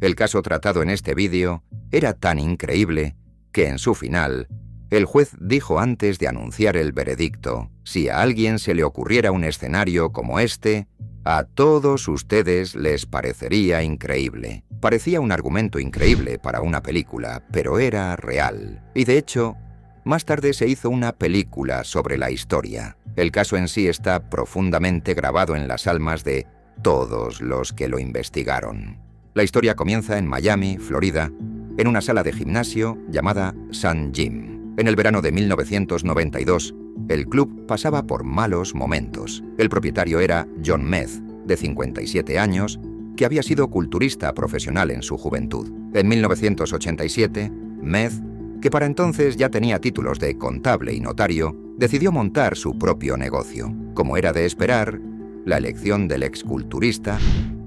El caso tratado en este vídeo era tan increíble que en su final, el juez dijo antes de anunciar el veredicto: si a alguien se le ocurriera un escenario como este, a todos ustedes les parecería increíble. Parecía un argumento increíble para una película, pero era real. Y de hecho, más tarde se hizo una película sobre la historia. El caso en sí está profundamente grabado en las almas de todos los que lo investigaron. La historia comienza en Miami, Florida, en una sala de gimnasio llamada Sun Gym. En el verano de 1992, el club pasaba por malos momentos. El propietario era John Meth, de 57 años, que había sido culturista profesional en su juventud. En 1987, Meth, que para entonces ya tenía títulos de contable y notario, decidió montar su propio negocio. Como era de esperar, la elección del exculturista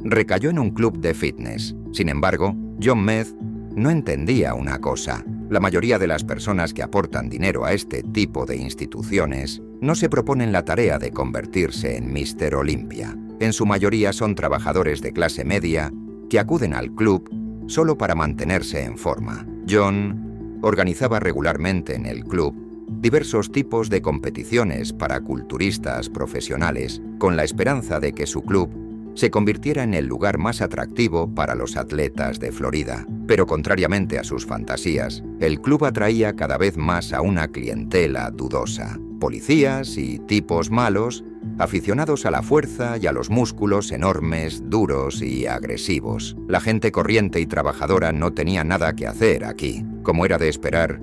recayó en un club de fitness. Sin embargo, John Meth no entendía una cosa. La mayoría de las personas que aportan dinero a este tipo de instituciones no se proponen la tarea de convertirse en Mr. Olympia. En su mayoría son trabajadores de clase media que acuden al club solo para mantenerse en forma. John organizaba regularmente en el club diversos tipos de competiciones para culturistas profesionales con la esperanza de que su club se convirtiera en el lugar más atractivo para los atletas de Florida. Pero contrariamente a sus fantasías, el club atraía cada vez más a una clientela dudosa. Policías y tipos malos, aficionados a la fuerza y a los músculos enormes, duros y agresivos. La gente corriente y trabajadora no tenía nada que hacer aquí. Como era de esperar,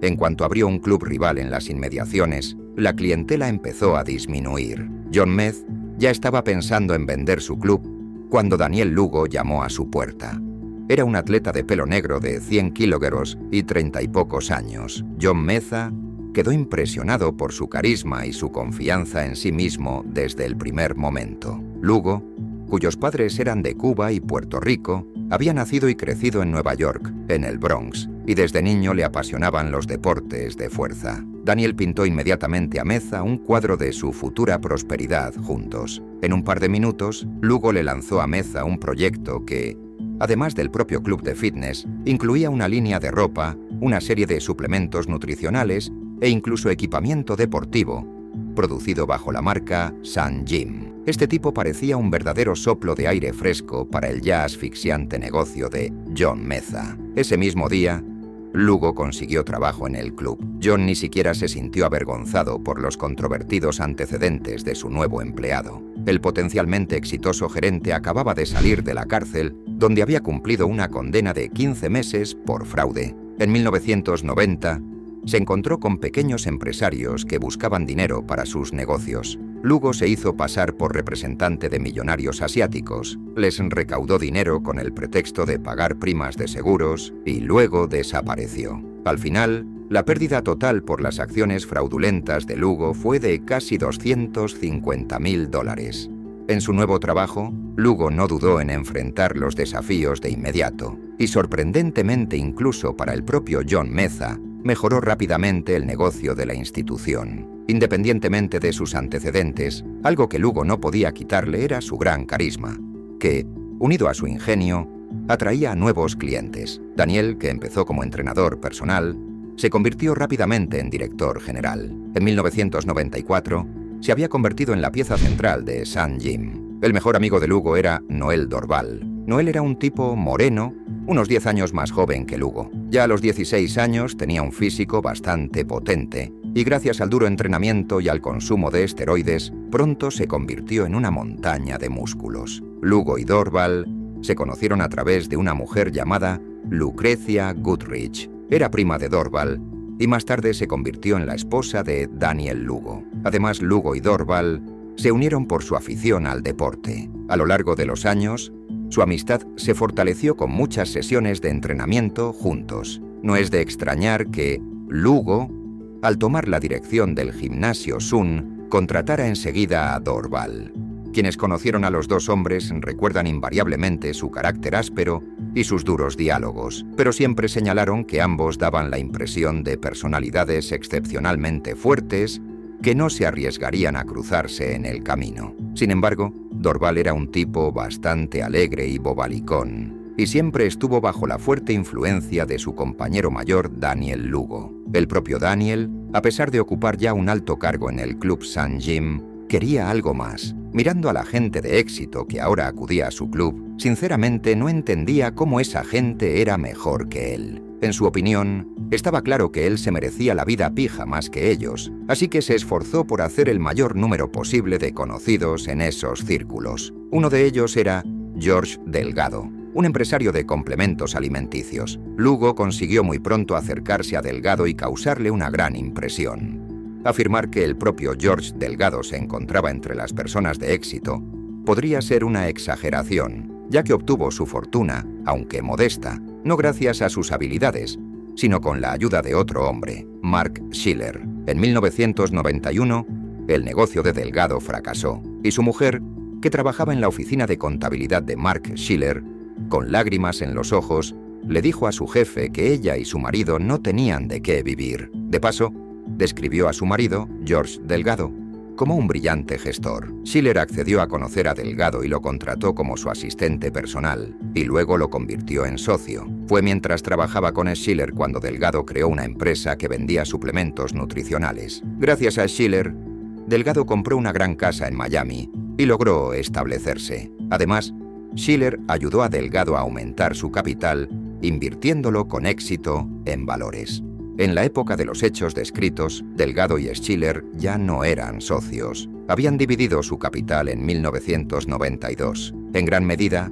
en cuanto abrió un club rival en las inmediaciones, la clientela empezó a disminuir. John Meth ya estaba pensando en vender su club cuando Daniel Lugo llamó a su puerta. Era un atleta de pelo negro de 100 kilogramos y 30 y pocos años. John Meza quedó impresionado por su carisma y su confianza en sí mismo desde el primer momento. Lugo, cuyos padres eran de Cuba y Puerto Rico, había nacido y crecido en Nueva York, en el Bronx, y desde niño le apasionaban los deportes de fuerza. Daniel pintó inmediatamente a Meza un cuadro de su futura prosperidad juntos. En un par de minutos, Lugo le lanzó a Meza un proyecto que, además del propio club de fitness, incluía una línea de ropa, una serie de suplementos nutricionales e incluso equipamiento deportivo, producido bajo la marca Sun Gym. Este tipo parecía un verdadero soplo de aire fresco para el ya asfixiante negocio de John Meza. Ese mismo día, Lugo consiguió trabajo en el club. John ni siquiera se sintió avergonzado por los controvertidos antecedentes de su nuevo empleado. El potencialmente exitoso gerente acababa de salir de la cárcel, donde había cumplido una condena de 15 meses por fraude. En 1990, se encontró con pequeños empresarios que buscaban dinero para sus negocios. Lugo se hizo pasar por representante de millonarios asiáticos, les recaudó dinero con el pretexto de pagar primas de seguros y luego desapareció. Al final, la pérdida total por las acciones fraudulentas de Lugo fue de casi $250.000. En su nuevo trabajo, Lugo no dudó en enfrentar los desafíos de inmediato, y sorprendentemente incluso para el propio John Meza, mejoró rápidamente el negocio de la institución. Independientemente de sus antecedentes, algo que Lugo no podía quitarle era su gran carisma, que, unido a su ingenio, atraía a nuevos clientes. Daniel, que empezó como entrenador personal, se convirtió rápidamente en director general. En 1994, se había convertido en la pieza central de Sun Gym. El mejor amigo de Lugo era Noel Dorval. Noel era un tipo moreno, unos 10 años más joven que Lugo. Ya a los 16 años tenía un físico bastante potente y gracias al duro entrenamiento y al consumo de esteroides, pronto se convirtió en una montaña de músculos. Lugo y Dorval se conocieron a través de una mujer llamada Lucrecia Goodrich. Era prima de Dorval y más tarde se convirtió en la esposa de Daniel Lugo. Además, Lugo y Dorval se unieron por su afición al deporte. A lo largo de los años, su amistad se fortaleció con muchas sesiones de entrenamiento juntos. No es de extrañar que Lugo, al tomar la dirección del gimnasio Sun, contratara enseguida a Dorval. Quienes conocieron a los dos hombres recuerdan invariablemente su carácter áspero y sus duros diálogos, pero siempre señalaron que ambos daban la impresión de personalidades excepcionalmente fuertes que no se arriesgarían a cruzarse en el camino. Sin embargo, Dorval era un tipo bastante alegre y bobalicón, y siempre estuvo bajo la fuerte influencia de su compañero mayor Daniel Lugo. El propio Daniel, a pesar de ocupar ya un alto cargo en el Club St. Jim, quería algo más. Mirando a la gente de éxito que ahora acudía a su club, sinceramente no entendía cómo esa gente era mejor que él. En su opinión, estaba claro que él se merecía la vida pija más que ellos, así que se esforzó por hacer el mayor número posible de conocidos en esos círculos. Uno de ellos era George Delgado, un empresario de complementos alimenticios. Lugo consiguió muy pronto acercarse a Delgado y causarle una gran impresión. Afirmar que el propio George Delgado se encontraba entre las personas de éxito podría ser una exageración, ya que obtuvo su fortuna, aunque modesta, no gracias a sus habilidades, sino con la ayuda de otro hombre, Mark Schiller. En 1991, el negocio de Delgado fracasó, y su mujer, que trabajaba en la oficina de contabilidad de Mark Schiller, con lágrimas en los ojos, le dijo a su jefe que ella y su marido no tenían de qué vivir. De paso, describió a su marido, George Delgado, como un brillante gestor. Schiller accedió a conocer a Delgado y lo contrató como su asistente personal, y luego lo convirtió en socio. Fue mientras trabajaba con Schiller cuando Delgado creó una empresa que vendía suplementos nutricionales. Gracias a Schiller, Delgado compró una gran casa en Miami y logró establecerse. Además, Schiller ayudó a Delgado a aumentar su capital, invirtiéndolo con éxito en valores. En la época de los hechos descritos, Delgado y Schiller ya no eran socios. Habían dividido su capital en 1992. En gran medida,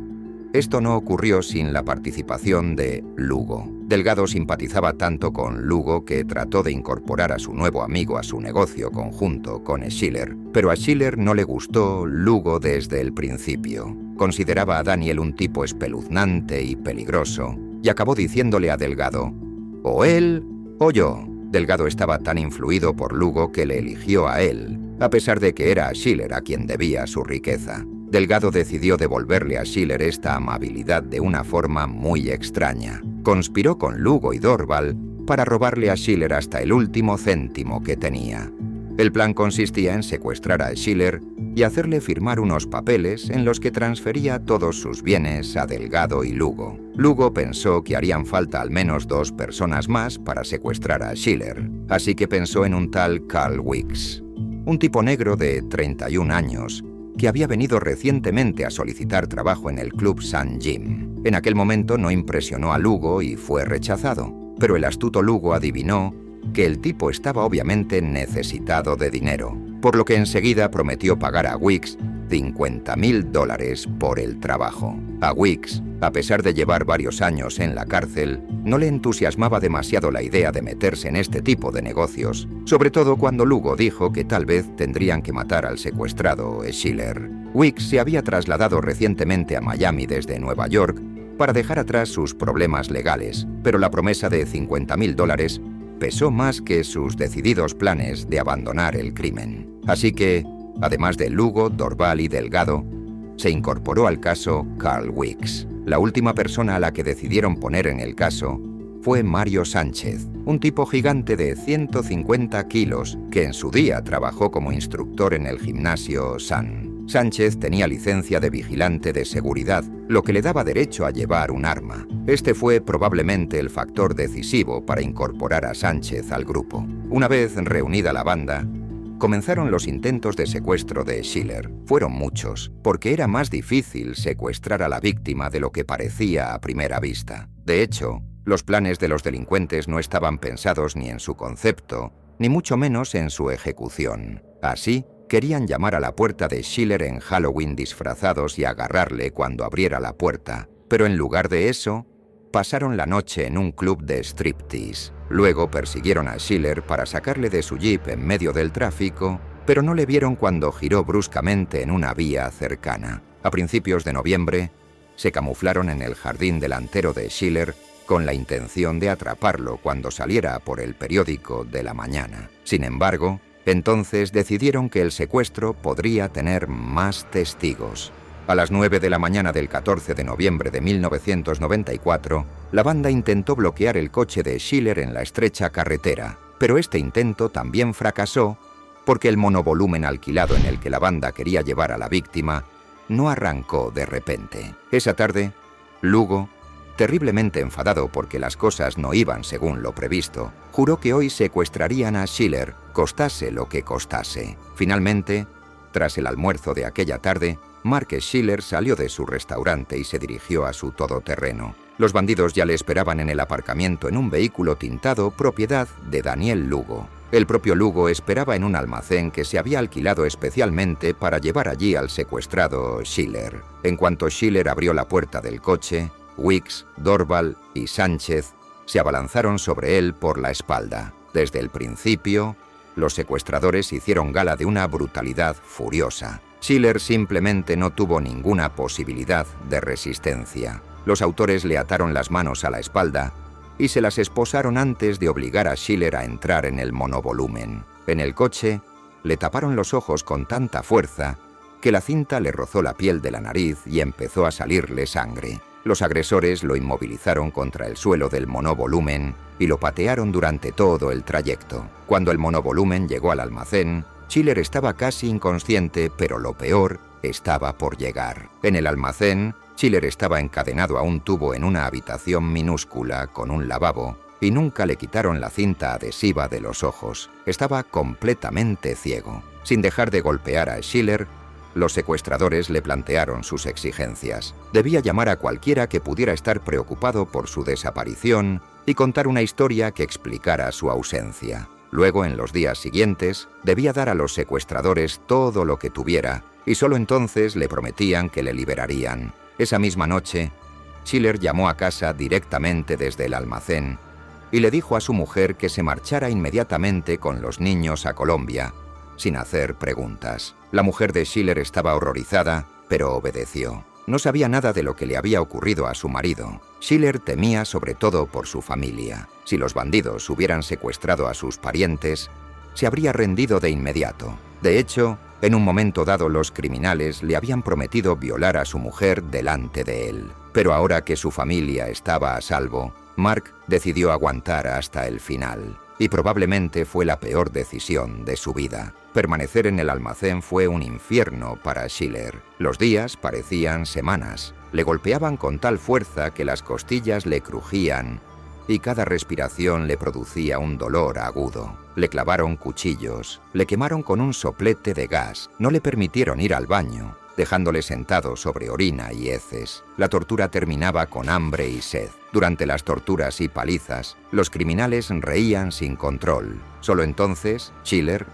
esto no ocurrió sin la participación de Lugo. Delgado simpatizaba tanto con Lugo que trató de incorporar a su nuevo amigo a su negocio conjunto con Schiller. Pero a Schiller no le gustó Lugo desde el principio. Consideraba a Daniel un tipo espeluznante y peligroso, y acabó diciéndole a Delgado: «O él o yo». Delgado estaba tan influido por Lugo que le eligió a él, a pesar de que era a Schiller a quien debía su riqueza. Delgado decidió devolverle a Schiller esta amabilidad de una forma muy extraña. Conspiró con Lugo y Dorval para robarle a Schiller hasta el último céntimo que tenía. El plan consistía en secuestrar a Schiller y hacerle firmar unos papeles en los que transfería todos sus bienes a Delgado y Lugo. Lugo pensó que harían falta al menos 2 personas más para secuestrar a Schiller, así que pensó en un tal Carl Weeks, un tipo negro de 31 años, que había venido recientemente a solicitar trabajo en el Club St. Jim. En aquel momento no impresionó a Lugo y fue rechazado, pero el astuto Lugo adivinó que el tipo estaba obviamente necesitado de dinero, por lo que enseguida prometió pagar a Weeks $50,000 por el trabajo. A Weeks, a pesar de llevar varios años en la cárcel, no le entusiasmaba demasiado la idea de meterse en este tipo de negocios, sobre todo cuando Lugo dijo que tal vez tendrían que matar al secuestrado Schiller. Weeks se había trasladado recientemente a Miami desde Nueva York para dejar atrás sus problemas legales, pero la promesa de $50,000 pesó más que sus decididos planes de abandonar el crimen. Así que, además de Lugo, Dorval y Delgado, se incorporó al caso Carl Weeks. La última persona a la que decidieron poner en el caso fue Mario Sánchez, un tipo gigante de 150 kilos que en su día trabajó como instructor en el gimnasio Sun. Sánchez tenía licencia de vigilante de seguridad, lo que le daba derecho a llevar un arma. Este fue probablemente el factor decisivo para incorporar a Sánchez al grupo. Una vez reunida la banda, comenzaron los intentos de secuestro de Schiller. Fueron muchos, porque era más difícil secuestrar a la víctima de lo que parecía a primera vista. De hecho, los planes de los delincuentes no estaban pensados ni en su concepto, ni mucho menos en su ejecución. Así, querían llamar a la puerta de Schiller en Halloween disfrazados y agarrarle cuando abriera la puerta, pero en lugar de eso, pasaron la noche en un club de striptease. Luego persiguieron a Schiller para sacarle de su jeep en medio del tráfico, pero no le vieron cuando giró bruscamente en una vía cercana. A principios de noviembre, se camuflaron en el jardín delantero de Schiller con la intención de atraparlo cuando saliera por el periódico de la mañana. Sin embargo, entonces decidieron que el secuestro podría tener más testigos. A las 9 de la mañana del 14 de noviembre de 1994, la banda intentó bloquear el coche de Schiller en la estrecha carretera, pero este intento también fracasó porque el monovolumen alquilado en el que la banda quería llevar a la víctima no arrancó de repente. Esa tarde, Lugo, terriblemente enfadado porque las cosas no iban según lo previsto, juró que hoy secuestrarían a Schiller, costase lo que costase. Finalmente, tras el almuerzo de aquella tarde, Mark Schiller salió de su restaurante y se dirigió a su todoterreno. Los bandidos ya le esperaban en el aparcamiento en un vehículo tintado propiedad de Daniel Lugo. El propio Lugo esperaba en un almacén que se había alquilado especialmente para llevar allí al secuestrado Schiller. En cuanto Schiller abrió la puerta del coche, Weeks, Dorval y Sánchez se abalanzaron sobre él por la espalda. Desde el principio, los secuestradores hicieron gala de una brutalidad furiosa. Schiller simplemente no tuvo ninguna posibilidad de resistencia. Los autores le ataron las manos a la espalda y se las esposaron antes de obligar a Schiller a entrar en el monovolumen. En el coche, le taparon los ojos con tanta fuerza que la cinta le rozó la piel de la nariz y empezó a salirle sangre. Los agresores lo inmovilizaron contra el suelo del monovolumen y lo patearon durante todo el trayecto. Cuando el monovolumen llegó al almacén, Schiller estaba casi inconsciente, pero lo peor estaba por llegar. En el almacén, Schiller estaba encadenado a un tubo en una habitación minúscula con un lavabo y nunca le quitaron la cinta adhesiva de los ojos. Estaba completamente ciego. Sin dejar de golpear a Schiller, los secuestradores le plantearon sus exigencias. Debía llamar a cualquiera que pudiera estar preocupado por su desaparición y contar una historia que explicara su ausencia. Luego, en los días siguientes, debía dar a los secuestradores todo lo que tuviera y solo entonces le prometían que le liberarían. Esa misma noche, Schiller llamó a casa directamente desde el almacén y le dijo a su mujer que se marchara inmediatamente con los niños a Colombia, sin hacer preguntas. La mujer de Schiller estaba horrorizada, pero obedeció. No sabía nada de lo que le había ocurrido a su marido. Schiller temía sobre todo por su familia. Si los bandidos hubieran secuestrado a sus parientes, se habría rendido de inmediato. De hecho, en un momento dado los criminales le habían prometido violar a su mujer delante de él. Pero ahora que su familia estaba a salvo, Mark decidió aguantar hasta el final. Y probablemente fue la peor decisión de su vida. Permanecer en el almacén fue un infierno para Schiller. Los días parecían semanas. Le golpeaban con tal fuerza que las costillas le crujían y cada respiración le producía un dolor agudo. Le clavaron cuchillos, le quemaron con un soplete de gas, no le permitieron ir al baño, dejándole sentado sobre orina y heces. La tortura terminaba con hambre y sed. Durante las torturas y palizas, los criminales reían sin control. Solo entonces, Schiller,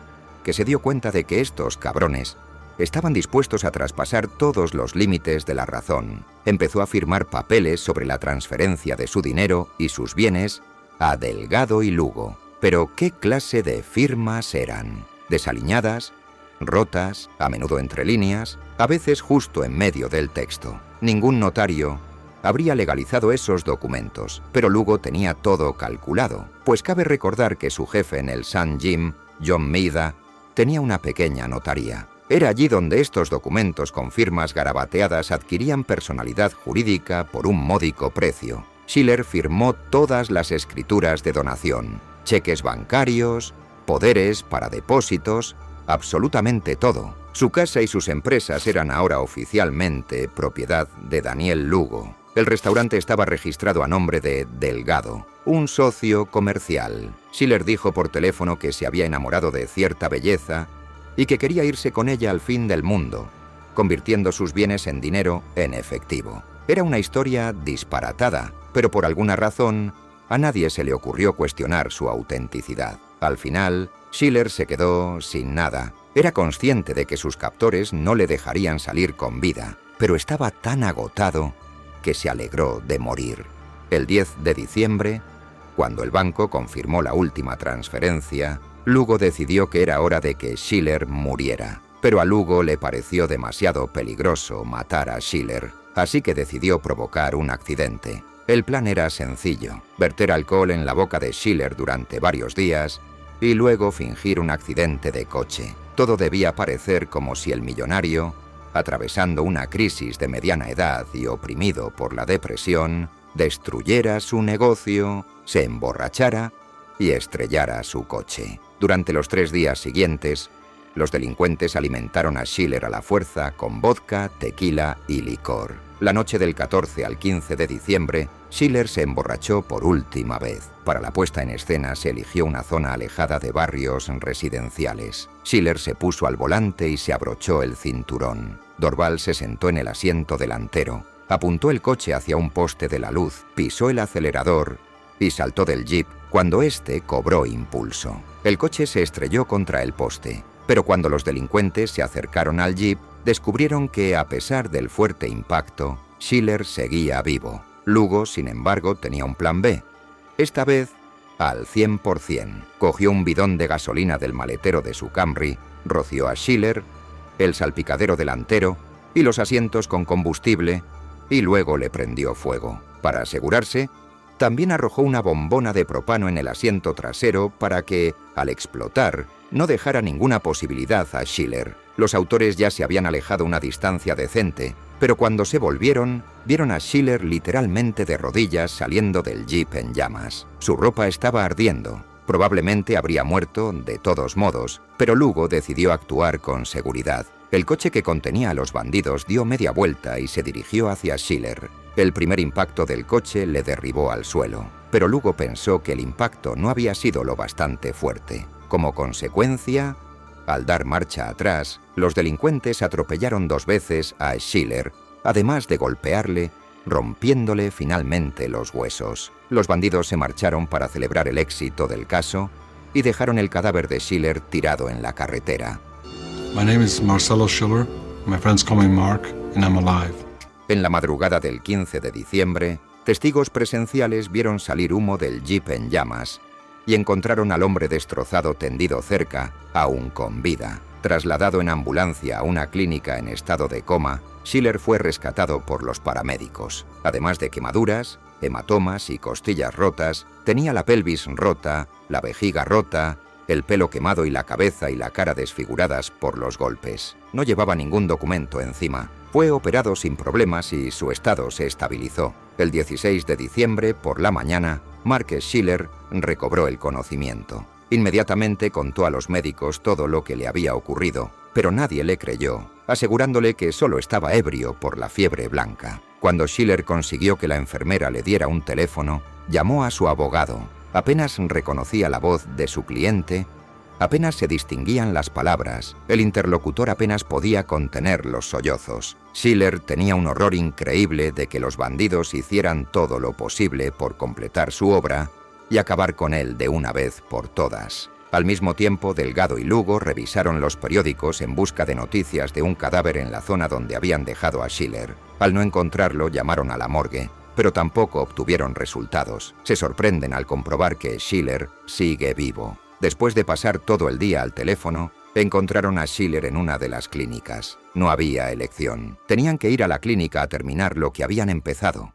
que se dio cuenta de que estos cabrones estaban dispuestos a traspasar todos los límites de la razón, empezó a firmar papeles sobre la transferencia de su dinero y sus bienes a Delgado y Lugo. Pero ¿qué clase de firmas eran? Desaliñadas, rotas, a menudo entre líneas, a veces justo en medio del texto. Ningún notario habría legalizado esos documentos, pero Lugo tenía todo calculado, pues cabe recordar que su jefe en el St. Jim, John Maida, tenía una pequeña notaría. Era allí donde estos documentos con firmas garabateadas adquirían personalidad jurídica por un módico precio. Schiller firmó todas las escrituras de donación, cheques bancarios, poderes para depósitos, absolutamente todo. Su casa y sus empresas eran ahora oficialmente propiedad de Daniel Lugo. El restaurante estaba registrado a nombre de Delgado, un socio comercial. Schiller dijo por teléfono que se había enamorado de cierta belleza y que quería irse con ella al fin del mundo, convirtiendo sus bienes en dinero en efectivo. Era una historia disparatada, pero por alguna razón a nadie se le ocurrió cuestionar su autenticidad. Al final, Schiller se quedó sin nada. Era consciente de que sus captores no le dejarían salir con vida, pero estaba tan agotado que se alegró de morir. El 10 de diciembre, cuando el banco confirmó la última transferencia, Lugo decidió que era hora de que Schiller muriera. Pero a Lugo le pareció demasiado peligroso matar a Schiller, así que decidió provocar un accidente. El plan era sencillo: verter alcohol en la boca de Schiller durante varios días y luego fingir un accidente de coche. Todo debía parecer como si el millonario, atravesando una crisis de mediana edad y oprimido por la depresión, destruyera su negocio, se emborrachara y estrellara su coche. Durante los 3 días siguientes, Los delincuentes alimentaron a Schiller a la fuerza con vodka, tequila y licor. La noche del 14 al 15 de diciembre, Schiller se emborrachó por última vez. Para la puesta en escena se eligió una zona alejada de barrios residenciales. Schiller se puso al volante y se abrochó el cinturón. Dorval se sentó en el asiento delantero, apuntó el coche hacia un poste de la luz, pisó el acelerador y saltó del jeep cuando éste cobró impulso. El coche se estrelló contra el poste, pero cuando los delincuentes se acercaron al jeep, descubrieron que, a pesar del fuerte impacto, Schiller seguía vivo. Lugo, sin embargo, tenía un plan B. Esta vez, al 100%. Cogió un bidón de gasolina del maletero de su Camry, roció a Schiller, el salpicadero delantero y los asientos con combustible, y luego le prendió fuego. Para asegurarse, también arrojó una bombona de propano en el asiento trasero para que, al explotar, no dejara ninguna posibilidad a Schiller. Los autores ya se habían alejado una distancia decente, pero cuando se volvieron, vieron a Schiller literalmente de rodillas saliendo del jeep en llamas. Su ropa estaba ardiendo. Probablemente habría muerto de todos modos, pero Lugo decidió actuar con seguridad. El coche que contenía a los bandidos dio media vuelta y se dirigió hacia Schiller. El primer impacto del coche le derribó al suelo, pero Lugo pensó que el impacto no había sido lo bastante fuerte. Como consecuencia, al dar marcha atrás, los delincuentes atropellaron 2 veces a Schiller, además de golpearle, rompiéndole finalmente los huesos. Los bandidos se marcharon para celebrar el éxito del caso y dejaron el cadáver de Schiller tirado en la carretera. My name is Marcelo Schiller. My friends call me Mark, and I'm alive. En la madrugada del 15 de diciembre, testigos presenciales vieron salir humo del jeep en llamas y encontraron al hombre destrozado tendido cerca, aún con vida. Trasladado en ambulancia a una clínica en estado de coma, Schiller fue rescatado por los paramédicos. Además de quemaduras, hematomas y costillas rotas, tenía la pelvis rota, la vejiga rota, el pelo quemado y la cabeza y la cara desfiguradas por los golpes. No llevaba ningún documento encima. Fue operado sin problemas y su estado se estabilizó. El 16 de diciembre, por la mañana, Mark Schiller recobró el conocimiento. Inmediatamente contó a los médicos todo lo que le había ocurrido, pero nadie le creyó, asegurándole que solo estaba ebrio por la fiebre blanca. Cuando Schiller consiguió que la enfermera le diera un teléfono, llamó a su abogado. Apenas reconocía la voz de su cliente, apenas se distinguían las palabras, el interlocutor apenas podía contener los sollozos. Schiller tenía un horror increíble de que los bandidos hicieran todo lo posible por completar su obra y acabar con él de una vez por todas. Al mismo tiempo, Delgado y Lugo revisaron los periódicos en busca de noticias de un cadáver en la zona donde habían dejado a Schiller. Al no encontrarlo, llamaron a la morgue, pero tampoco obtuvieron resultados. Se sorprenden al comprobar que Schiller sigue vivo. Después de pasar todo el día al teléfono, encontraron a Schiller en una de las clínicas. No había elección. Tenían que ir a la clínica a terminar lo que habían empezado.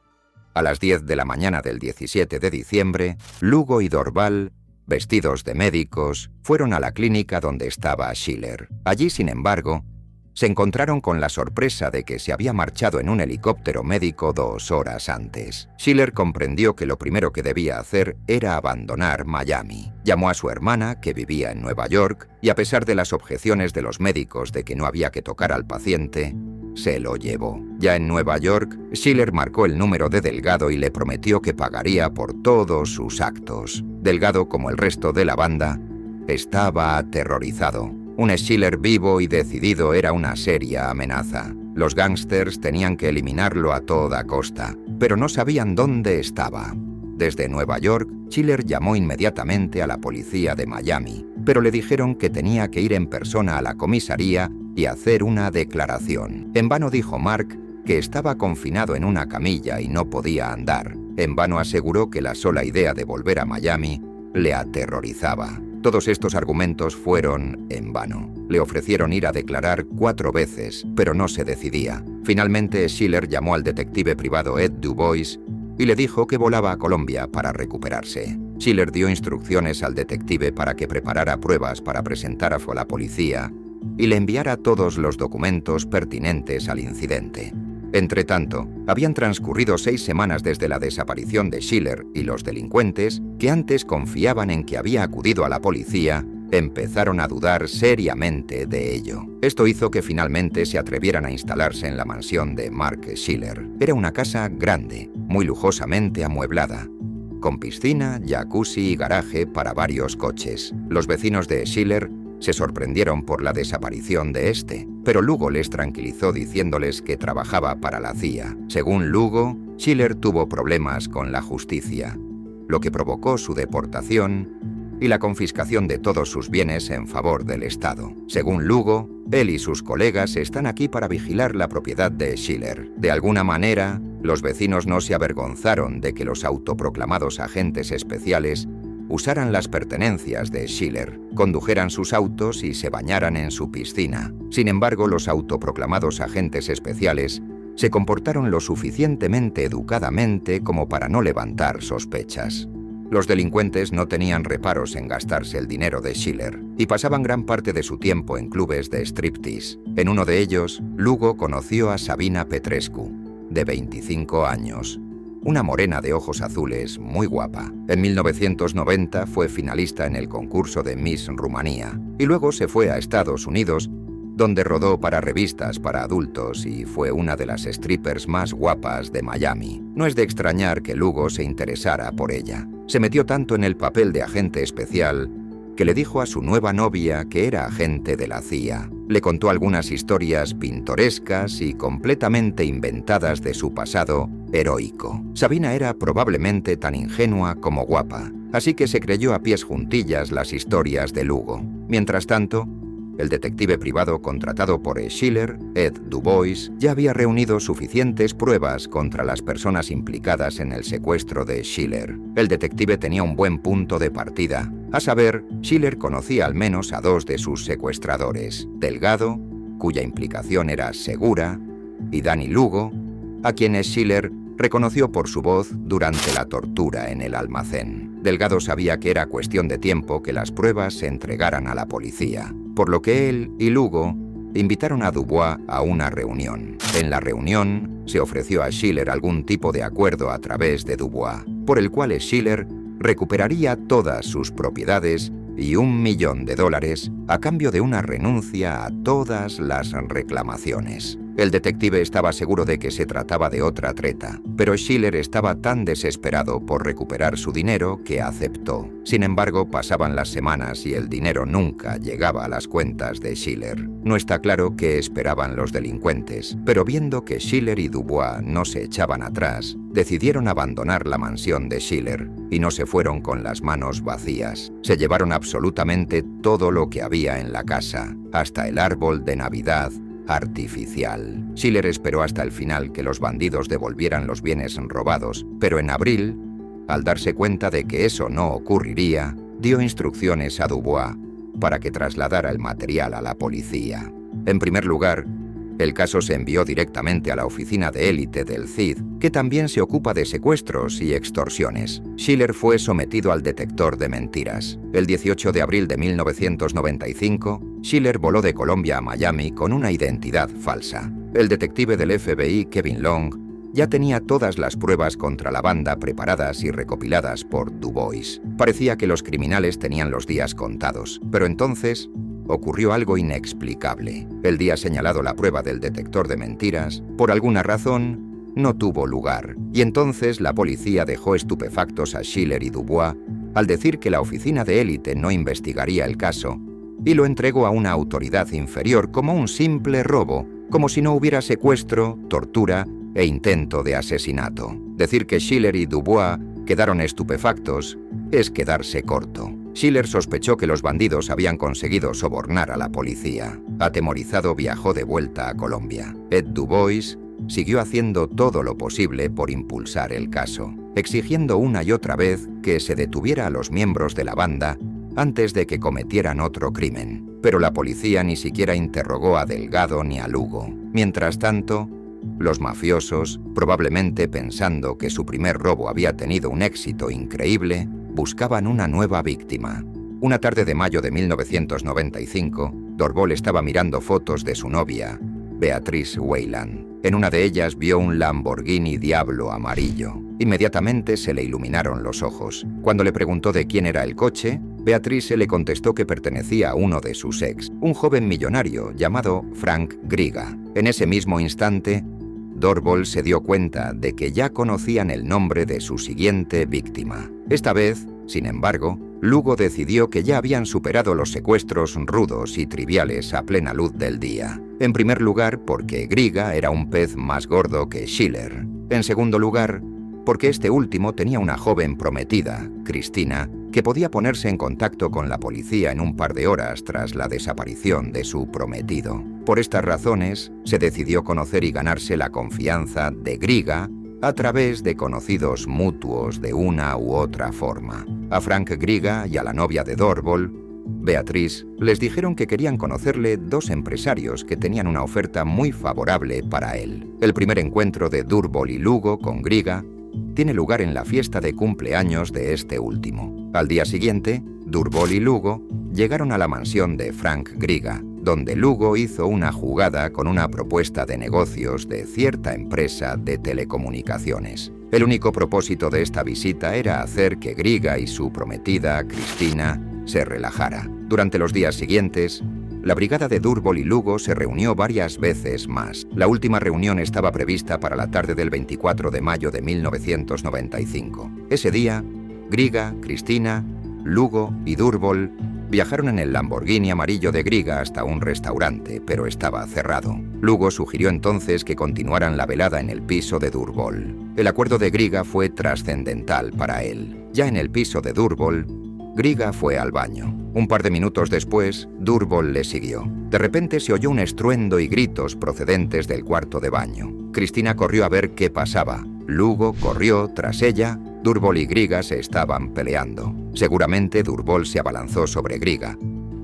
A las 10 de la mañana del 17 de diciembre, Lugo y Dorval, vestidos de médicos, fueron a la clínica donde estaba Schiller. Allí, sin embargo, se encontraron con la sorpresa de que se había marchado en un helicóptero médico 2 horas antes. Schiller comprendió que lo primero que debía hacer era abandonar Miami. Llamó a su hermana, que vivía en Nueva York, y a pesar de las objeciones de los médicos de que no había que tocar al paciente, se lo llevó. Ya en Nueva York, Schiller marcó el número de Delgado y le prometió que pagaría por todos sus actos. Delgado, como el resto de la banda, estaba aterrorizado. Un Schiller vivo y decidido era una seria amenaza. Los gángsters tenían que eliminarlo a toda costa, pero no sabían dónde estaba. Desde Nueva York, Schiller llamó inmediatamente a la policía de Miami, pero le dijeron que tenía que ir en persona a la comisaría y hacer una declaración. En vano dijo Mark que estaba confinado en una camilla y no podía andar. En vano aseguró que la sola idea de volver a Miami le aterrorizaba. Todos estos argumentos fueron en vano. Le ofrecieron ir a declarar 4 veces, pero no se decidía. Finalmente, Schiller llamó al detective privado Ed Dubois y le dijo que volaba a Colombia para recuperarse. Schiller dio instrucciones al detective para que preparara pruebas para presentar a la policía y le enviara todos los documentos pertinentes al incidente. Entretanto, habían transcurrido 6 semanas desde la desaparición de Schiller y los delincuentes, que antes confiaban en que había acudido a la policía, empezaron a dudar seriamente de ello. Esto hizo que finalmente se atrevieran a instalarse en la mansión de Mark Schiller. Era una casa grande, muy lujosamente amueblada, con piscina, jacuzzi y garaje para varios coches. Los vecinos de Schiller se sorprendieron por la desaparición de este, pero Lugo les tranquilizó diciéndoles que trabajaba para la CIA. Según Lugo, Schiller tuvo problemas con la justicia, lo que provocó su deportación y la confiscación de todos sus bienes en favor del Estado. Según Lugo, él y sus colegas están aquí para vigilar la propiedad de Schiller. De alguna manera, los vecinos no se avergonzaron de que los autoproclamados agentes especiales usaran las pertenencias de Schiller, condujeran sus autos y se bañaran en su piscina. Sin embargo, los autoproclamados agentes especiales se comportaron lo suficientemente educadamente como para no levantar sospechas. Los delincuentes no tenían reparos en gastarse el dinero de Schiller y pasaban gran parte de su tiempo en clubes de striptease. En uno de ellos, Lugo conoció a Sabina Petrescu, de 25 años. Una morena de ojos azules muy guapa. En 1990 fue finalista en el concurso de Miss Rumanía y luego se fue a Estados Unidos, donde rodó para revistas para adultos y fue una de las strippers más guapas de Miami. No es de extrañar que Lugo se interesara por ella. Se metió tanto en el papel de agente especial que le dijo a su nueva novia que era agente de la CIA. Le contó algunas historias pintorescas y completamente inventadas de su pasado heroico. Sabina era probablemente tan ingenua como guapa, así que se creyó a pies juntillas las historias de Lugo. Mientras tanto, el detective privado contratado por Schiller, Ed Dubois, ya había reunido suficientes pruebas contra las personas implicadas en el secuestro de Schiller. El detective tenía un buen punto de partida. A saber, Schiller conocía al menos a dos de sus secuestradores: Delgado, cuya implicación era segura, y Danny Lugo, a quienes Schiller reconoció por su voz durante la tortura en el almacén. Delgado sabía que era cuestión de tiempo que las pruebas se entregaran a la policía, por lo que él y Lugo invitaron a Dubois a una reunión. En la reunión se ofreció a Schiller algún tipo de acuerdo a través de Dubois, por el cual Schiller recuperaría todas sus propiedades y $1 millón a cambio de una renuncia a todas las reclamaciones. El detective estaba seguro de que se trataba de otra treta, pero Schiller estaba tan desesperado por recuperar su dinero que aceptó. Sin embargo, pasaban las semanas y el dinero nunca llegaba a las cuentas de Schiller. No está claro qué esperaban los delincuentes, pero viendo que Schiller y Dubois no se echaban atrás, decidieron abandonar la mansión de Schiller y no se fueron con las manos vacías. Se llevaron absolutamente todo lo que había en la casa, hasta el árbol de Navidad artificial. Schiller esperó hasta el final que los bandidos devolvieran los bienes robados, pero en abril, al darse cuenta de que eso no ocurriría, dio instrucciones a Dubois para que trasladara el material a la policía. En primer lugar, el caso se envió directamente a la oficina de élite del CID, que también se ocupa de secuestros y extorsiones. Schiller fue sometido al detector de mentiras. El 18 de abril de 1995, Schiller voló de Colombia a Miami con una identidad falsa. El detective del FBI, Kevin Long, ya tenía todas las pruebas contra la banda preparadas y recopiladas por Dubois. Parecía que los criminales tenían los días contados, pero entonces ocurrió algo inexplicable. El día señalado la prueba del detector de mentiras, por alguna razón, no tuvo lugar, y entonces la policía dejó estupefactos a Schiller y Dubois al decir que la oficina de élite no investigaría el caso y lo entregó a una autoridad inferior como un simple robo, como si no hubiera secuestro, tortura e intento de asesinato. Decir que Schiller y Dubois quedaron estupefactos es quedarse corto. Schiller sospechó que los bandidos habían conseguido sobornar a la policía. Atemorizado, viajó de vuelta a Colombia. Ed Dubois siguió haciendo todo lo posible por impulsar el caso, exigiendo una y otra vez que se detuviera a los miembros de la banda antes de que cometieran otro crimen. Pero la policía ni siquiera interrogó a Delgado ni a Lugo. Mientras tanto, los mafiosos, probablemente pensando que su primer robo había tenido un éxito increíble, buscaban una nueva víctima. Una tarde de mayo de 1995, Dorbol estaba mirando fotos de su novia, Beatrice Weyland. En una de ellas vio un Lamborghini Diablo amarillo. Inmediatamente se le iluminaron los ojos. Cuando le preguntó de quién era el coche, Beatrice le contestó que pertenecía a uno de sus ex, un joven millonario llamado Frank Griga. En ese mismo instante, Dorval se dio cuenta de que ya conocían el nombre de su siguiente víctima. Esta vez, sin embargo, Lugo decidió que ya habían superado los secuestros rudos y triviales a plena luz del día. En primer lugar, porque Griga era un pez más gordo que Schiller. En segundo lugar, porque este último tenía una joven prometida, Cristina, que podía ponerse en contacto con la policía en un par de horas tras la desaparición de su prometido. Por estas razones, se decidió conocer y ganarse la confianza de Griga a través de conocidos mutuos de una u otra forma. A Frank Griga y a la novia de Dorval, Beatrice, les dijeron que querían conocerle dos empresarios que tenían una oferta muy favorable para él. El primer encuentro de Dorval y Lugo con Griga tiene lugar en la fiesta de cumpleaños de este último. Al día siguiente, Dorval y Lugo llegaron a la mansión de Frank Griga, donde Lugo hizo una jugada con una propuesta de negocios de cierta empresa de telecomunicaciones. El único propósito de esta visita era hacer que Griga y su prometida, Cristina, se relajara. Durante los días siguientes, la brigada de Dorval y Lugo se reunió varias veces más. La última reunión estaba prevista para la tarde del 24 de mayo de 1995. Ese día, Griga, Cristina, Lugo y Dorval viajaron en el Lamborghini amarillo de Griga hasta un restaurante, pero estaba cerrado. Lugo sugirió entonces que continuaran la velada en el piso de Dorval. El acuerdo de Griga fue trascendental para él. Ya en el piso de Dorval, Griga fue al baño. Un par de minutos después, Dorval le siguió. De repente se oyó un estruendo y gritos procedentes del cuarto de baño. Cristina corrió a ver qué pasaba. Lugo corrió tras ella. Dorval y Griga se estaban peleando. Seguramente Dorval se abalanzó sobre Griga,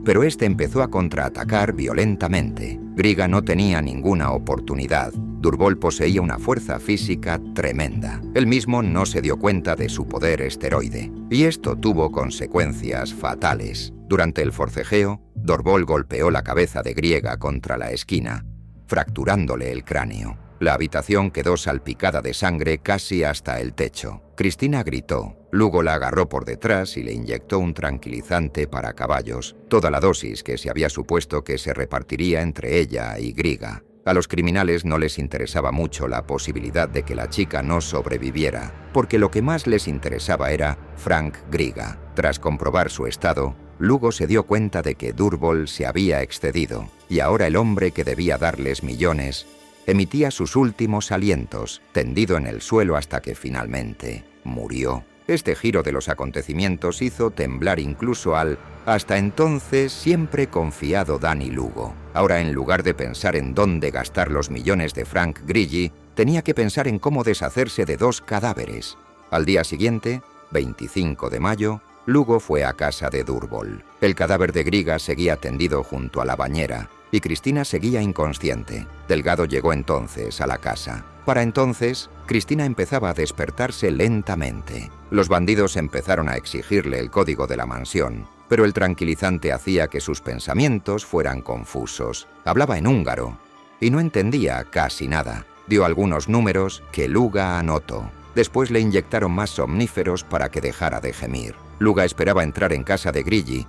pero este empezó a contraatacar violentamente. Griga no tenía ninguna oportunidad. Dorval poseía una fuerza física tremenda. Él mismo no se dio cuenta de su poder esteroide, y esto tuvo consecuencias fatales. Durante el forcejeo, Dorval golpeó la cabeza de Griga contra la esquina, fracturándole el cráneo. La habitación quedó salpicada de sangre casi hasta el techo. Cristina gritó. Lugo la agarró por detrás y le inyectó un tranquilizante para caballos, toda la dosis que se había supuesto que se repartiría entre ella y Griga. A los criminales no les interesaba mucho la posibilidad de que la chica no sobreviviera, porque lo que más les interesaba era Frank Griga. Tras comprobar su estado, Lugo se dio cuenta de que Dorval se había excedido, y ahora el hombre que debía darles millones emitía sus últimos alientos, tendido en el suelo hasta que finalmente murió. Este giro de los acontecimientos hizo temblar incluso al, hasta entonces, siempre confiado Danny Lugo. Ahora, en lugar de pensar en dónde gastar los millones de Frank Grigi, tenía que pensar en cómo deshacerse de dos cadáveres. Al día siguiente, 25 de mayo, Lugo fue a casa de Dorval. El cadáver de Griga seguía tendido junto a la bañera, y Cristina seguía inconsciente. Delgado llegó entonces a la casa. Para entonces, Cristina empezaba a despertarse lentamente. Los bandidos empezaron a exigirle el código de la mansión, pero el tranquilizante hacía que sus pensamientos fueran confusos. Hablaba en húngaro y no entendía casi nada. Dio algunos números que Luga anotó. Después le inyectaron más somníferos para que dejara de gemir. Luga esperaba entrar en casa de Grigi,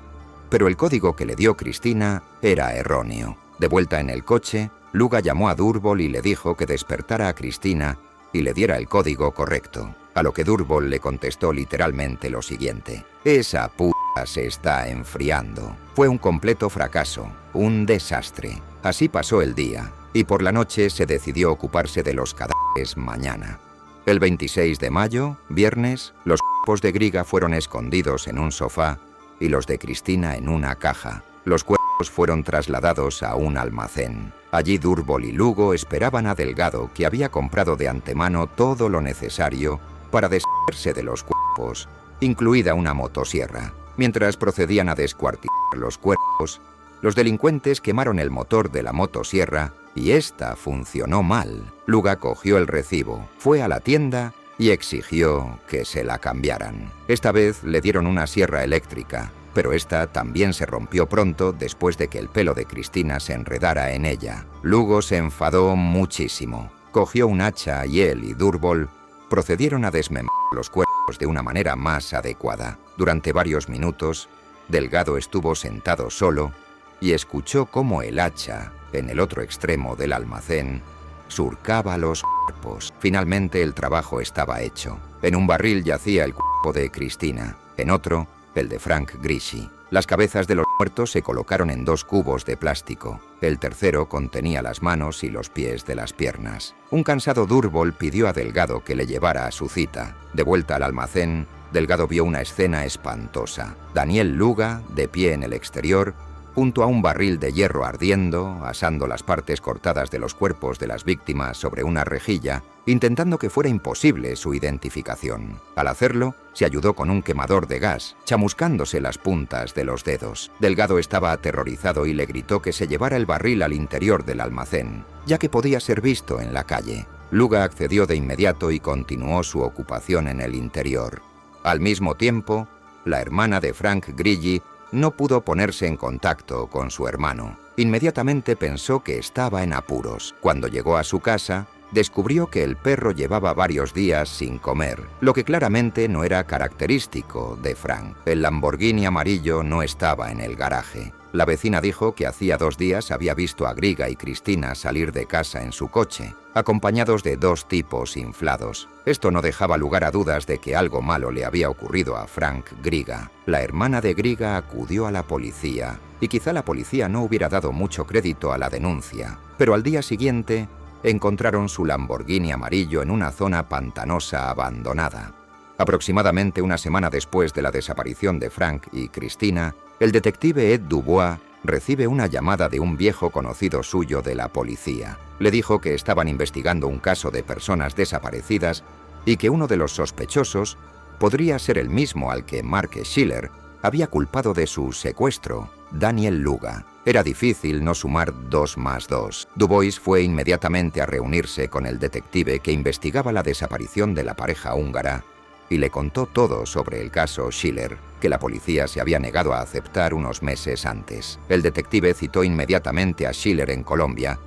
pero el código que le dio Cristina era erróneo. De vuelta en el coche, Luga llamó a Dorval y le dijo que despertara a Cristina y le diera el código correcto, a lo que Dorval le contestó literalmente lo siguiente: «Esa puta se está enfriando». Fue un completo fracaso, un desastre. Así pasó el día, y por la noche se decidió ocuparse de los cadáveres mañana. El 26 de mayo, viernes, los cuerpos de Griga fueron escondidos en un sofá y los de Cristina en una caja. Los cuerpos fueron trasladados a un almacén. Allí Dorval y Lugo esperaban a Delgado, que había comprado de antemano todo lo necesario para deshacerse de los cuerpos, incluida una motosierra. Mientras procedían a descuartizar los cuerpos, los delincuentes quemaron el motor de la motosierra y esta funcionó mal. Luga cogió el recibo, fue a la tienda y exigió que se la cambiaran. Esta vez le dieron una sierra eléctrica, pero esta también se rompió pronto después de que el pelo de Cristina se enredara en ella. Lugo se enfadó muchísimo. Cogió un hacha y él y Dorval procedieron a desmembrar los cuerpos de una manera más adecuada. Durante varios minutos, Delgado estuvo sentado solo y escuchó cómo el hacha, en el otro extremo del almacén, surcaba los cuerpos. Finalmente el trabajo estaba hecho. En un barril yacía el cuerpo de Cristina, en otro, el de Frank Grigi. Las cabezas de los muertos se colocaron en 2 cubos de plástico. El tercero contenía las manos y los pies de las piernas. Un cansado Durbol pidió a Delgado que le llevara a su cita. De vuelta al almacén, Delgado vio una escena espantosa. Daniel Luga, de pie en el exterior, junto a un barril de hierro ardiendo, asando las partes cortadas de los cuerpos de las víctimas sobre una rejilla, intentando que fuera imposible su identificación. Al hacerlo, se ayudó con un quemador de gas, chamuscándose las puntas de los dedos. Delgado estaba aterrorizado y le gritó que se llevara el barril al interior del almacén, ya que podía ser visto en la calle. Luga accedió de inmediato y continuó su ocupación en el interior. Al mismo tiempo, la hermana de Frank Grigi no pudo ponerse en contacto con su hermano. Inmediatamente pensó que estaba en apuros. Cuando llegó a su casa, descubrió que el perro llevaba varios días sin comer, lo que claramente no era característico de Frank. El Lamborghini amarillo no estaba en el garaje. La vecina dijo que hacía 2 días había visto a Griga y Cristina salir de casa en su coche, acompañados de 2 tipos inflados. Esto no dejaba lugar a dudas de que algo malo le había ocurrido a Frank Griga. La hermana de Griga acudió a la policía, y quizá la policía no hubiera dado mucho crédito a la denuncia, pero al día siguiente encontraron su Lamborghini amarillo en una zona pantanosa abandonada. Aproximadamente una semana después de la desaparición de Frank y Cristina, el detective Ed Dubois recibe una llamada de un viejo conocido suyo de la policía. Le dijo que estaban investigando un caso de personas desaparecidas y que uno de los sospechosos podría ser el mismo al que Mark Schiller había culpado de su secuestro, Daniel Luga. Era difícil no sumar 2 más 2. Dubois fue inmediatamente a reunirse con el detective que investigaba la desaparición de la pareja húngara y le contó todo sobre el caso Schiller, que la policía se había negado a aceptar unos meses antes. El detective citó inmediatamente a Schiller en Colombia,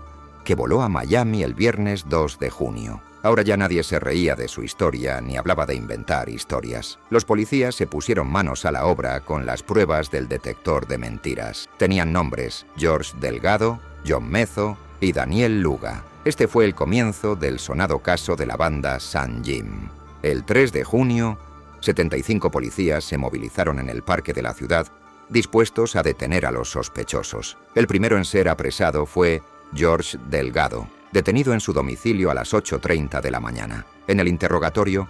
que voló a Miami el viernes 2 de junio. Ahora ya nadie se reía de su historia ni hablaba de inventar historias. Los policías se pusieron manos a la obra con las pruebas del detector de mentiras. Tenían nombres: George Delgado, John Mezzo y Daniel Luga. Este fue el comienzo del sonado caso de la banda San Jim. El 3 de junio, 75 policías se movilizaron en el parque de la ciudad, dispuestos a detener a los sospechosos. El primero en ser apresado fue George Delgado, detenido en su domicilio a las 8:30 de la mañana. En el interrogatorio,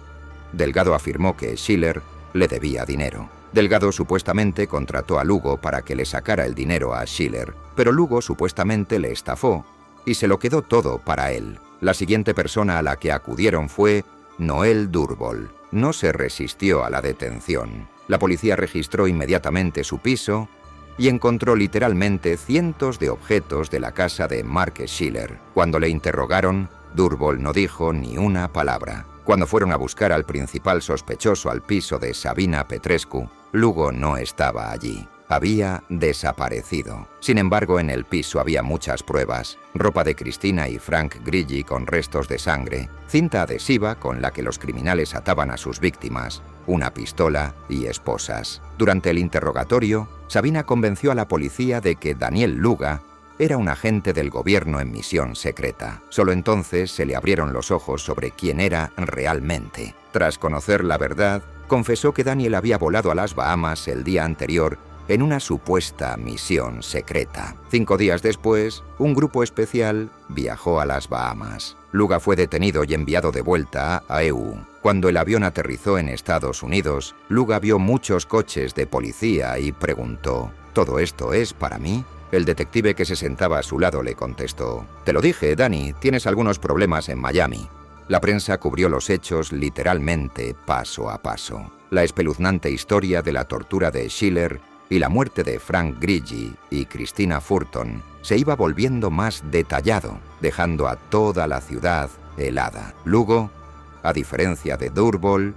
Delgado afirmó que Schiller le debía dinero. Delgado supuestamente contrató a Lugo para que le sacara el dinero a Schiller, pero Lugo supuestamente le estafó y se lo quedó todo para él. La siguiente persona a la que acudieron fue Noel Durbol. No se resistió a la detención. La policía registró inmediatamente su piso y encontró literalmente cientos de objetos de la casa de Mark Schiller. Cuando le interrogaron, Durbol no dijo ni una palabra. Cuando fueron a buscar al principal sospechoso al piso de Sabina Petrescu, Lugo no estaba allí. Había desaparecido. Sin embargo, en el piso había muchas pruebas: ropa de Cristina y Frank Grigi con restos de sangre, cinta adhesiva con la que los criminales ataban a sus víctimas, una pistola y esposas. Durante el interrogatorio, Sabina convenció a la policía de que Daniel Luga era un agente del gobierno en misión secreta. Solo entonces se le abrieron los ojos sobre quién era realmente. Tras conocer la verdad, confesó que Daniel había volado a las Bahamas el día anterior en una supuesta misión secreta. 5 días después, un grupo especial viajó a las Bahamas. Luga fue detenido y enviado de vuelta a EU. Cuando el avión aterrizó en Estados Unidos, Luga vio muchos coches de policía y preguntó: ¿todo esto es para mí? El detective que se sentaba a su lado le contestó: «Te lo dije, Danny, tienes algunos problemas en Miami». La prensa cubrió los hechos literalmente paso a paso. La espeluznante historia de la tortura de Schiller y la muerte de Frank Grigi y Cristina Furton se iba volviendo más detallado, dejando a toda la ciudad helada. Lugo, a diferencia de Durbol,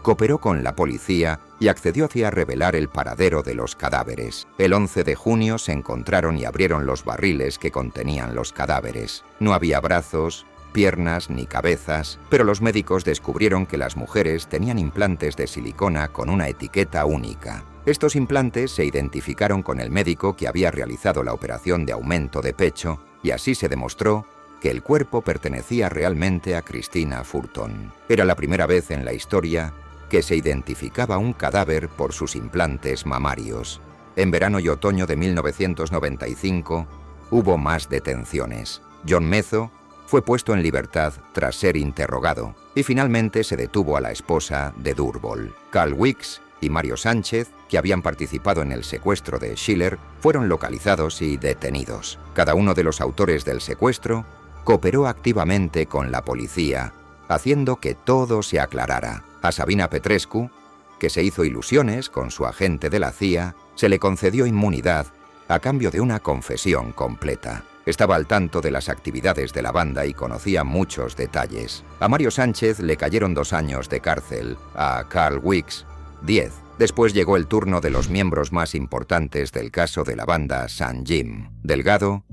cooperó con la policía y accedió hacia revelar el paradero de los cadáveres. El 11 de junio se encontraron y abrieron los barriles que contenían los cadáveres. No había brazos, piernas ni cabezas, pero los médicos descubrieron que las mujeres tenían implantes de silicona con una etiqueta única. Estos implantes se identificaron con el médico que había realizado la operación de aumento de pecho y así se demostró que el cuerpo pertenecía realmente a Christina Fulton. Era la primera vez en la historia que se identificaba un cadáver por sus implantes mamarios. En verano y otoño de 1995 hubo más detenciones. John Mezzo fue puesto en libertad tras ser interrogado y finalmente se detuvo a la esposa de Durbol. Carl Weeks y Mario Sánchez, que habían participado en el secuestro de Schiller, fueron localizados y detenidos. Cada uno de los autores del secuestro cooperó activamente con la policía, haciendo que todo se aclarara. A Sabina Petrescu, que se hizo ilusiones con su agente de la CIA, se le concedió inmunidad a cambio de una confesión completa. Estaba al tanto de las actividades de la banda y conocía muchos detalles. A Mario Sánchez le cayeron 2 años de cárcel, a Carl Weeks 10. Después llegó el turno de los miembros más importantes del caso de la banda San Jim. Delgado,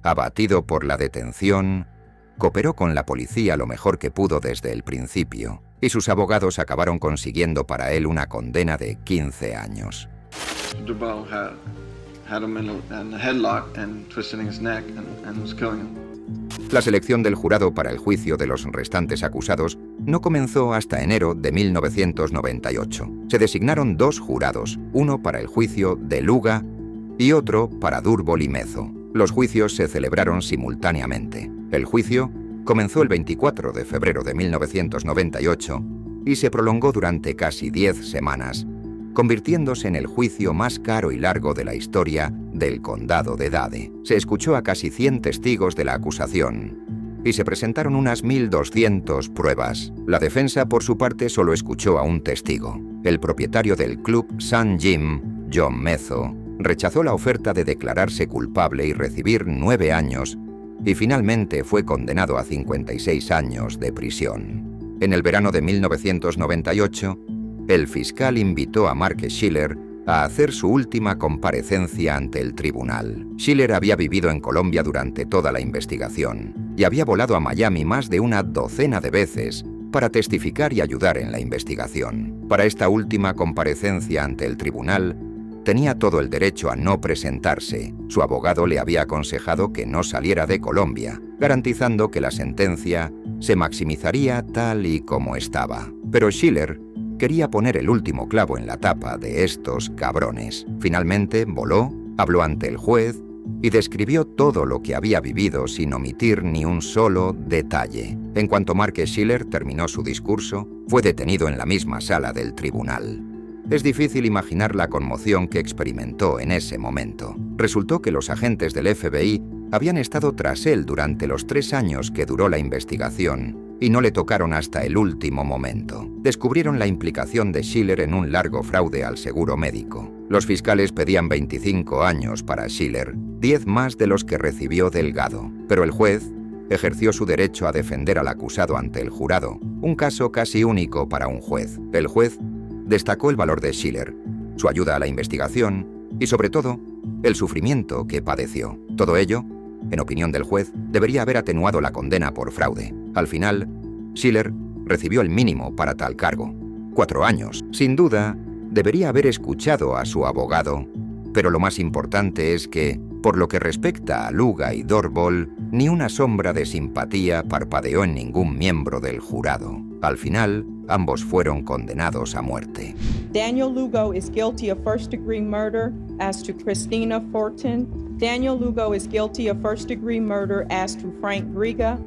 abatido por la detención, cooperó con la policía lo mejor que pudo desde el principio, y sus abogados acabaron consiguiendo para él una condena de 15 años. Durbol had him in a headlock and twisting his neck and was killing him. La selección del jurado para el juicio de los restantes acusados no comenzó hasta enero de 1998. Se designaron 2 jurados, uno para el juicio de Luga y otro para Durbol y Mezzo. Los juicios se celebraron simultáneamente. El juicio comenzó el 24 de febrero de 1998 y se prolongó durante casi 10 semanas, convirtiéndose en el juicio más caro y largo de la historia del condado de Dade. Se escuchó a casi 100 testigos de la acusación y se presentaron unas 1.200 pruebas. La defensa, por su parte, solo escuchó a un testigo. El propietario del club San Jim, John Mezzo, rechazó la oferta de declararse culpable y recibir 9 años y finalmente fue condenado a 56 años de prisión. En el verano de 1998, el fiscal invitó a Mark Schiller a hacer su última comparecencia ante el tribunal. Schiller había vivido en Colombia durante toda la investigación y había volado a Miami más de una docena de veces para testificar y ayudar en la investigación. Para esta última comparecencia ante el tribunal, tenía todo el derecho a no presentarse. Su abogado le había aconsejado que no saliera de Colombia, garantizando que la sentencia se maximizaría tal y como estaba. Pero Schiller quería poner el último clavo en la tapa de estos cabrones. Finalmente voló, habló ante el juez y describió todo lo que había vivido sin omitir ni un solo detalle. En cuanto Mark Schiller terminó su discurso, fue detenido en la misma sala del tribunal. Es difícil imaginar la conmoción que experimentó en ese momento. Resultó que los agentes del FBI habían estado tras él durante los 3 años que duró la investigación y no le tocaron hasta el último momento. Descubrieron la implicación de Schiller en un largo fraude al seguro médico. Los fiscales pedían 25 años para Schiller, 10 más de los que recibió Delgado. Pero el juez ejerció su derecho a defender al acusado ante el jurado, un caso casi único para un juez. El juez destacó el valor de Schiller, su ayuda a la investigación y, sobre todo, el sufrimiento que padeció. Todo ello, en opinión del juez, debería haber atenuado la condena por fraude. Al final, Schiller recibió el mínimo para tal cargo, 4 años. Sin duda, debería haber escuchado a su abogado, pero lo más importante es que, por lo que respecta a Luga y Durbol, ni una sombra de simpatía parpadeó en ningún miembro del jurado. Al final, ambos fueron condenados a muerte. Daniel Lugo is guilty of first-degree murder as to Christina Fulton. Daniel Lugo is guilty of first-degree murder as to Frank Griga.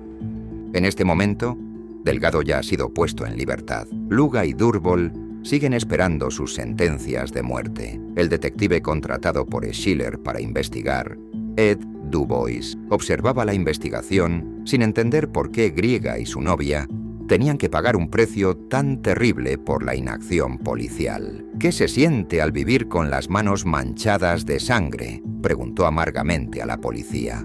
En este momento, Delgado ya ha sido puesto en libertad. Luga y Durbol siguen esperando sus sentencias de muerte. El detective contratado por Schiller para investigar, Ed Dubois, observaba la investigación sin entender por qué Griega y su novia tenían que pagar un precio tan terrible por la inacción policial. ¿Qué se siente al vivir con las manos manchadas de sangre?, preguntó amargamente a la policía.